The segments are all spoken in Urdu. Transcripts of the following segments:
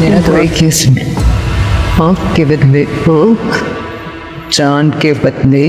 میرا تو ایک ہی اسم ہے، آنکھ کے بدلے آنکھ، چاند کے بدلے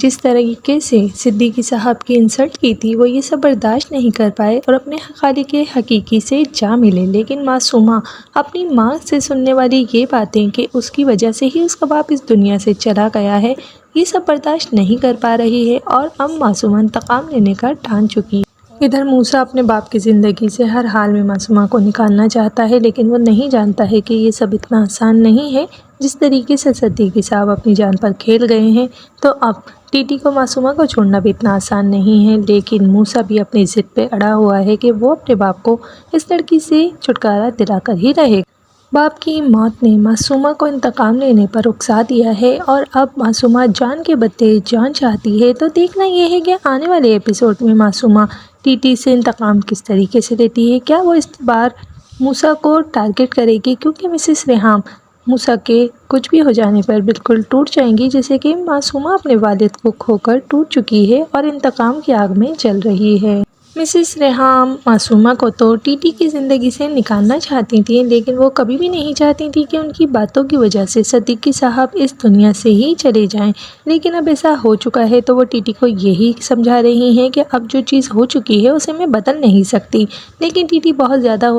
جس طریقے سے صدیقی صاحب کی انسلٹ کی تھی وہ یہ سب برداشت نہیں کر پائے اور اپنے خالق حقیقی سے جا ملے، لیکن معصومہ اپنی ماں سے سننے والی یہ باتیں کہ اس کی وجہ سے ہی اس کا باپ اس دنیا سے چلا گیا ہے، یہ سب برداشت نہیں کر پا رہی ہے اور اب معصومہ انتقام لینے کا ٹھان چکی ہے۔ ادھر موسیٰ اپنے باپ کی زندگی سے ہر حال میں معصومہ کو نکالنا چاہتا ہے، لیکن وہ نہیں جانتا ہے کہ یہ سب اتنا آسان نہیں ہے۔ جس طریقے سے صدیقی صاحب اپنی جان پر کھیل گئے ہیں تو اب ٹی کو معصومہ کو چھوڑنا بھی اتنا آسان نہیں ہے، لیکن موسیٰ بھی اپنی ضد پہ اڑا ہوا ہے کہ وہ اپنے باپ کو اس لڑکی سے چھٹکارا دلا کر ہی رہے گا۔ باپ کی موت نے معصومہ کو انتقام لینے پر اکسا دیا ہے اور اب معصومہ جان کے بدلے جان چاہتی ہے، تو دیکھنا یہ ہے کہ آنے والے ایپیسوڈ میں معصومہ ٹی سے انتقام کس طریقے سے لیتی ہے۔ کیا وہ اس بار موسیٰ کو ٹارگٹ کرے گی، کیونکہ مسز ریحام موسیٰ کے کچھ بھی ہو جانے پر بالکل ٹوٹ جائیں گی، جیسے کہ معصومہ اپنے والد کو کھو کر ٹوٹ چکی ہے اور انتقام کی آگ میں جل رہی ہے۔ مسز ریحام معصومہ کو تو ٹی کی زندگی سے نکالنا چاہتی تھیں، لیکن وہ کبھی بھی نہیں چاہتی تھیں کہ ان کی باتوں کی وجہ سے صدیقی صاحب اس دنیا سے ہی چلے جائیں، لیکن اب ایسا ہو چکا ہے تو وہ ٹی کو یہی سمجھا رہی ہیں کہ اب جو چیز ہو چکی ہے اسے میں بدل نہیں سکتی، لیکن ٹی بہت زیادہ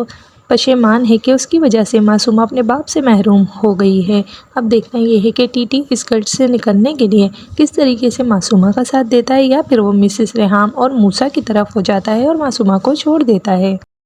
پشیمان ہے کہ اس کی وجہ سے معصومہ اپنے باپ سے محروم ہو گئی ہے۔ اب دیکھنا یہ ہے کہ ٹی اس گرد سے نکلنے کے لیے کس طریقے سے معصومہ کا ساتھ دیتا ہے، یا پھر وہ مسز ریحام اور موسیٰ کی طرف ہو جاتا ہے اور معصومہ کو چھوڑ دیتا ہے۔